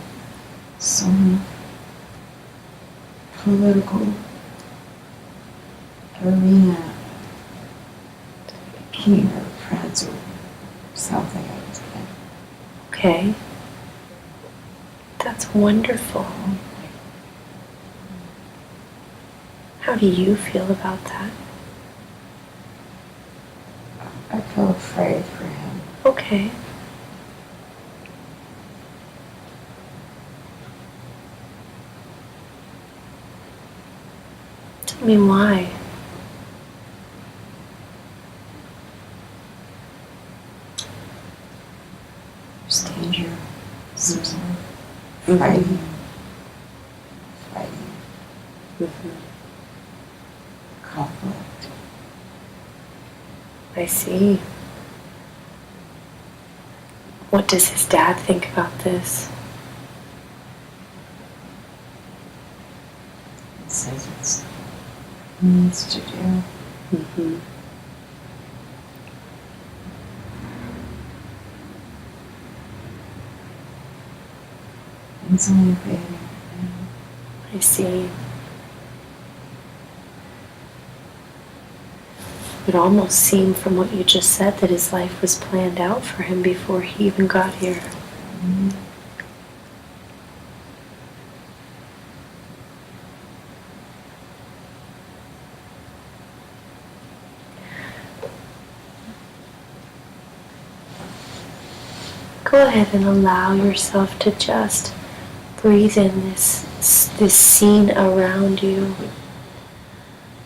political arena, king or prince or something like that.
Okay. That's wonderful. How do you feel about that?
I feel afraid for him.
Okay. Tell me why.
There's danger. Some sort of fighting. Conflict.
I see. What does his dad think about this?
He says it's what he needs to do. It's only baby.
I see. It almost seemed from what you just said that his life was planned out for him before he even got here. Go ahead and allow yourself to just breathe in this scene around you.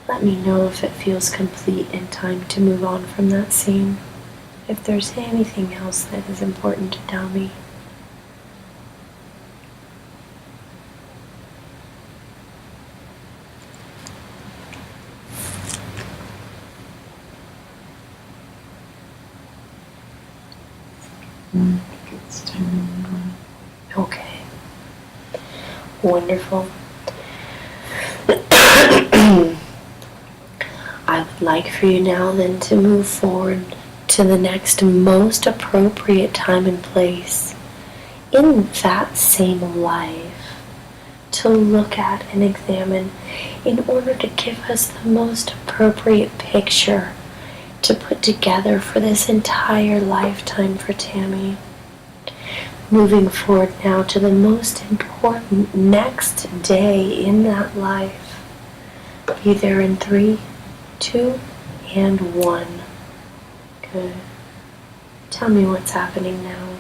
Let me know if it feels complete and time to move on from that scene. If there's anything else that is important to tell me.
I think it's time to move on.
Okay. Wonderful. I would like for you now then to move forward to the next most appropriate time and place in that same life to look at and examine in order to give us the most appropriate picture to put together for this entire lifetime for Tami. Moving forward now to the most important next day in that life. Be there in 3, 2, and 1. Good. Tell me what's happening now.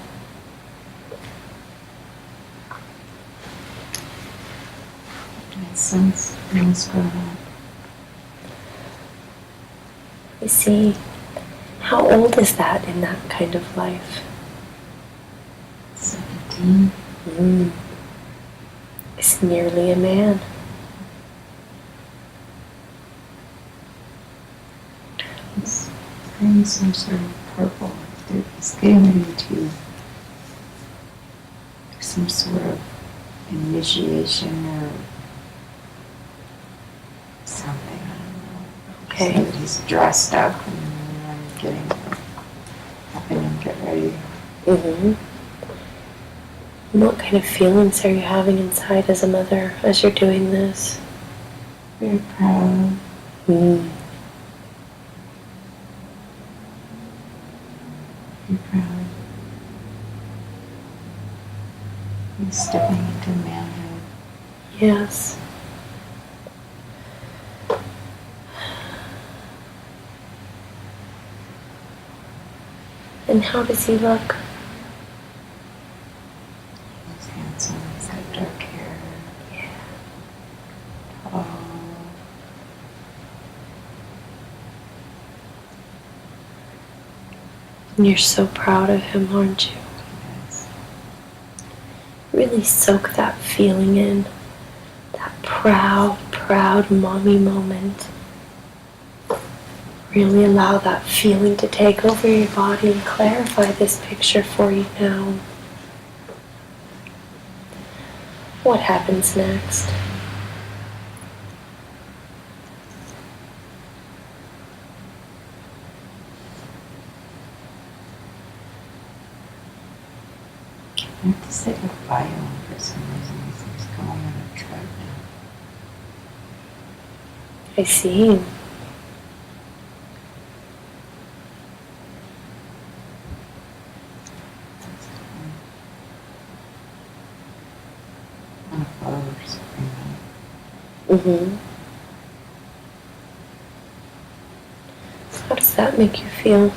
My son's almost grown up.
I see. How old is that in that kind of life?
17.
Is nearly a man.
He's wearing some sort of purple. He's getting ready to do some sort of initiation or something. I don't know.
Okay.
So that he's dressed up and I'm helping him get ready.
What kind of feelings are you having inside as a mother as you're doing this?
Very proud. Very proud. He's stepping into manhood.
Yes. And how does he look?
He's handsome. He's got dark hair.
Yeah.
Tall.
And you're so proud of him, aren't you?
Yes.
Really soak that feeling in. That proud, proud mommy moment. Really allow that feeling to take over your body and clarify this picture for you now. What happens next?
I have to say goodbye to him for some reason. He seems going on a treadmill.
I see.
On a boat or something.
Mm-hmm. How does that make you feel?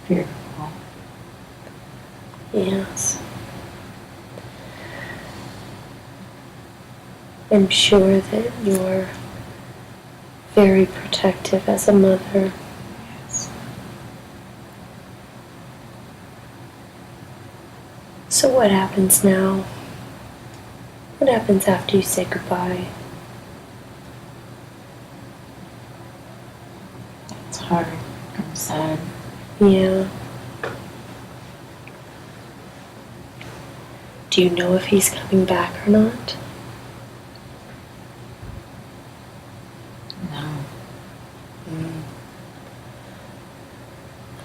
Fearful.
Yes. I'm sure that you're very protective as a mother.
Yes.
So what happens now? What happens after you say goodbye?
It's hard. I'm sad.
Yeah. Do you know if he's coming back or not?
No.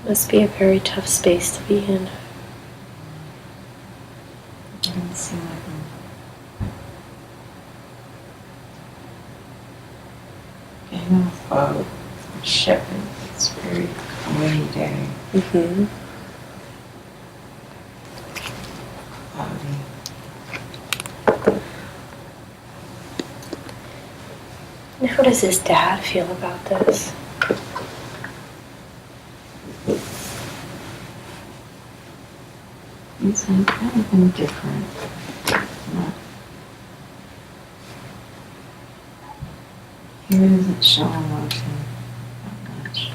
It must be a very tough space to be in.
It doesn't seem like him. Getting on a boat, a ship, it's a very windy day.
Mm-hmm.
Cloudy.
And how does his dad feel about this?
He's kind of indifferent. Not, he doesn't show emotion that much.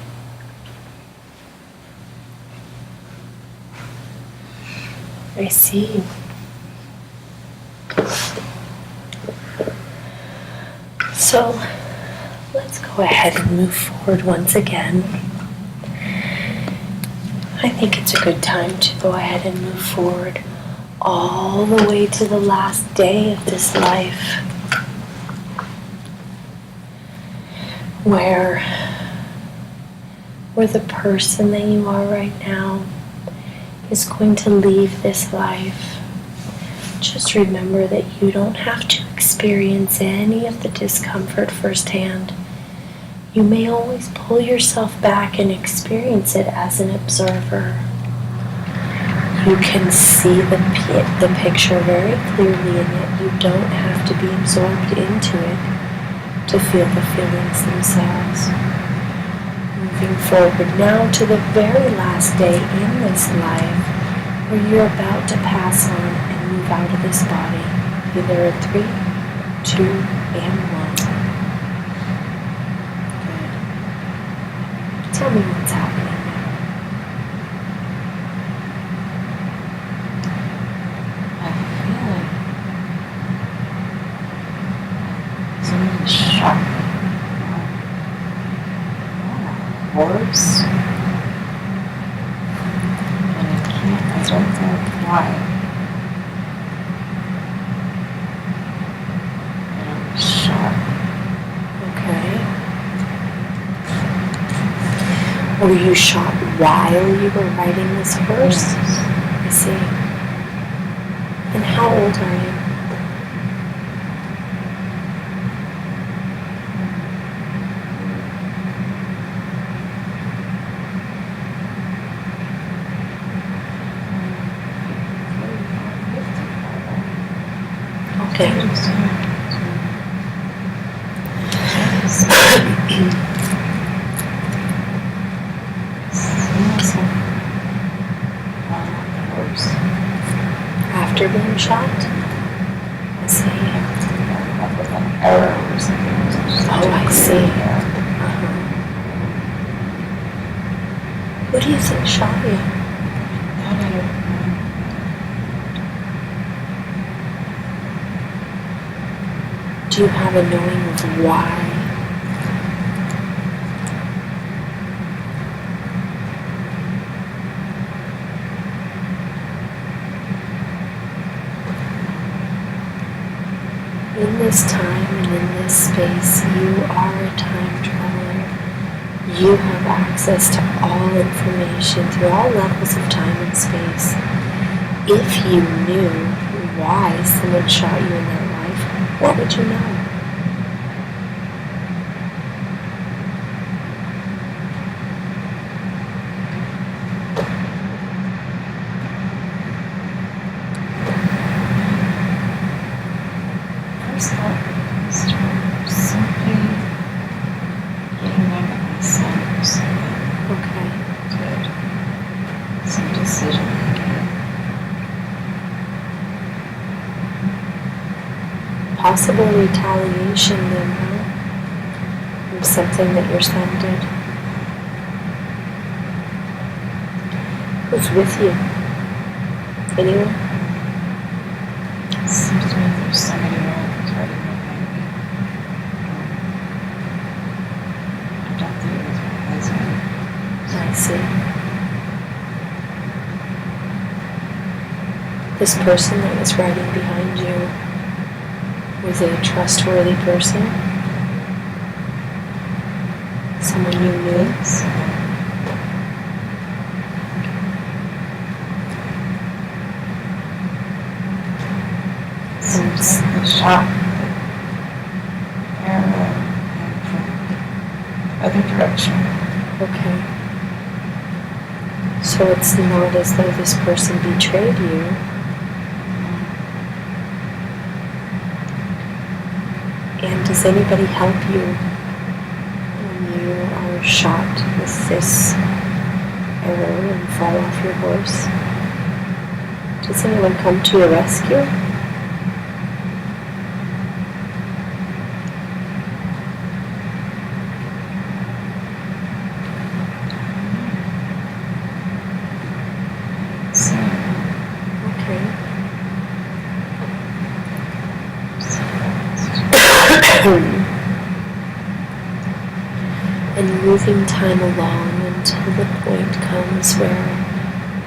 I see. So let's go ahead and move forward once again. I think it's a good time to go ahead and move forward all the way to the last day of this life, where the person that you are right now is going to leave this life. Just remember that you don't have to experience any of the discomfort firsthand. You may always pull yourself back and experience it as an observer. You can see the picture very clearly, and yet you don't have to be absorbed into it to feel the feelings themselves. Moving forward now to the very last day in this life, where you're about to pass on and move out of this body, either in 3, 2, and 1. Good. Tell me what's happening now.
I feel like somebody shot me. Horse. And I don't know why. And I was shot.
Okay. Were you shot while you were riding this horse?
Yes.
I see. And how old are you? Okay. After being shot? I see.
With an arrow or something.
Oh, I see. Uh-huh. Who do you think shot you? Do you have a knowing of why? In this time and in this space, you are a time traveler. You have access to all information through all levels of time and space. If you knew why someone shot you in that life, what would you know?
First thought was to simply getting back at my son or something.
Okay.
To some decision making.
Possible retaliation then, huh? From something that your son did. Who's with you? Anyone?
It seems to me there's somebody around who's ready behind me. I don't think it was my husband.
I see. This person that was riding behind you, was it a trustworthy person? Someone you knew?
So, seems like the shot, the arrow came from the other direction.
Okay. So it's not as though this person betrayed you. And does anybody help you when you are shot with this arrow and fall off your horse? Does anyone come to your rescue?
So,
Okay. And moving time along until the point comes where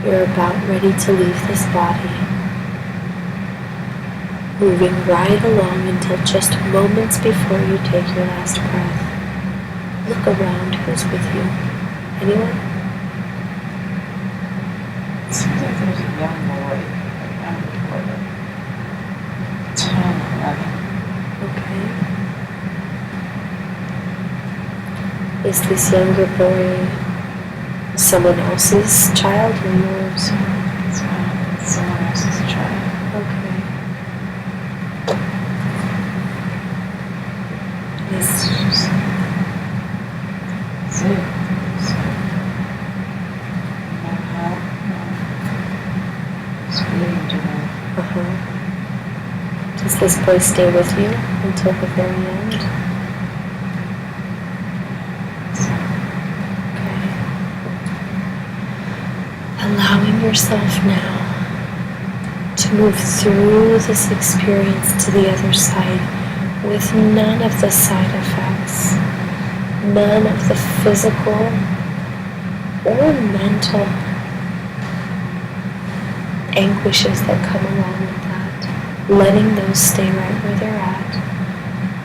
you're about ready to leave this body. Moving right along until just moments before you take your last breath. Look around. Who's with you? Anyone?
it seems like there's a young boy around the border. 10, 11.
Okay. Is this younger boy someone else's child or yours?
It's someone else's child.
Okay.
It's just zoo. So, no help, no. Just waiting to know.
Uh-huh. Does this boy stay with you until the very end?
So,
Okay. Allowing yourself now to move through this experience to the other side with none of the side effects, none of the physical or mental anguishes that come along with that. Letting those stay right where they're at,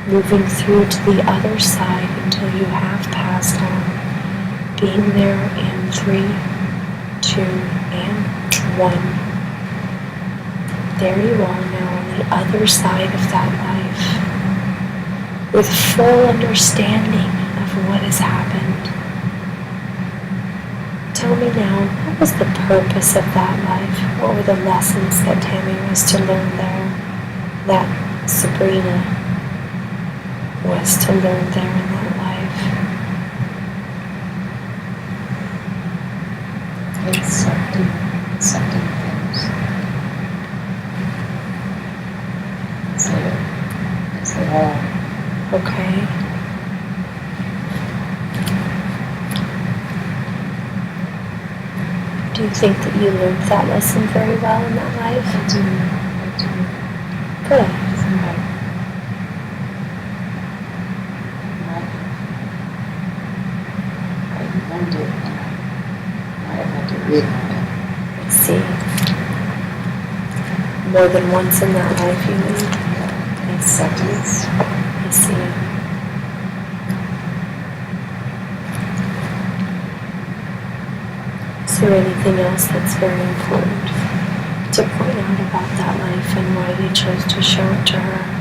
moving through to the other side until you have passed on, being there in 3, 2, and 1. There you are now on the other side of that life, with full understanding of what has happened. Tell me now, what was the purpose of that life? What were the lessons that Tami was to learn there, that Sabrina was to learn there in that life?
Accepting things. As they are.
Okay. Do you think that you learned that lesson very well in that life?
I do.
Good. I see. More than once in that life, you mean? I see. I see. Is there anything else that's very important to point out about that life and why you chose to show it to her?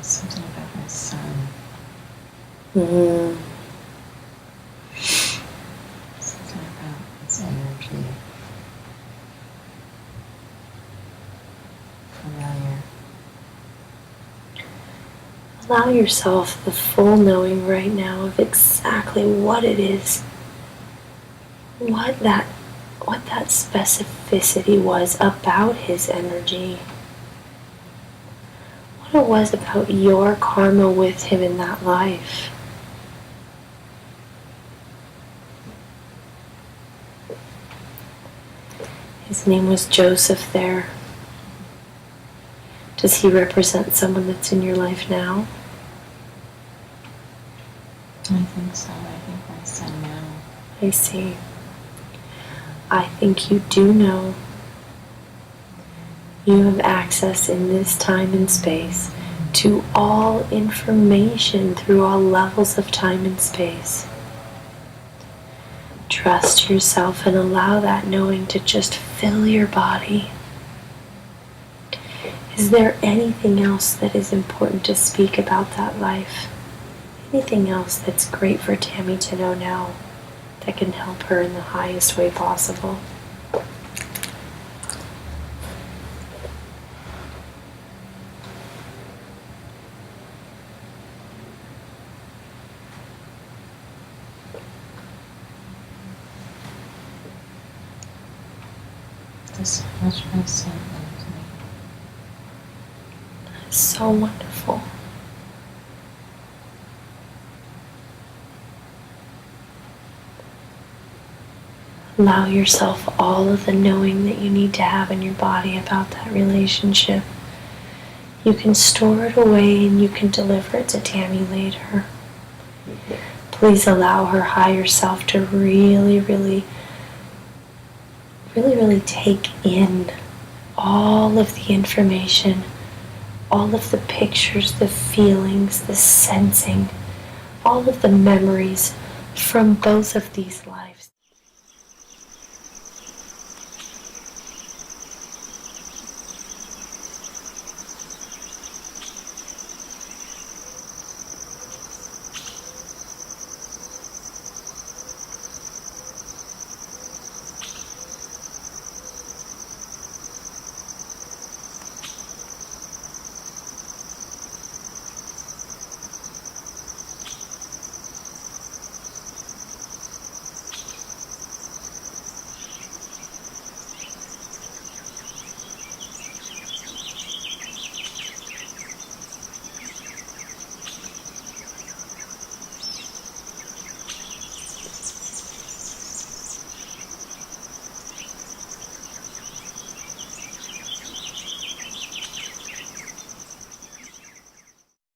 Something about my son.
Mm-hmm.
Something about his energy. Familiar.
Allow yourself the full knowing right now of exactly what it is, what that specificity was about his energy, what it was about your karma with him in that life. His name was Joseph there. Does he represent someone that's in your life now?
I think so. I think my son now.
I see. I think you do know. You have access in this time and space to all information through all levels of time and space. Trust yourself and allow that knowing to just fill your body. Is there anything else that is important to speak about that life? Anything else that's great for Tami to know now that can help her in the highest way possible?
This much my son loves me.
That's so wonderful. Allow yourself all of the knowing that you need to have in your body about that relationship. You can store it away and you can deliver it to Tami later. Please allow her higher self to really take in all of the information, all of the pictures, the feelings, the sensing, all of the memories from both of these lives.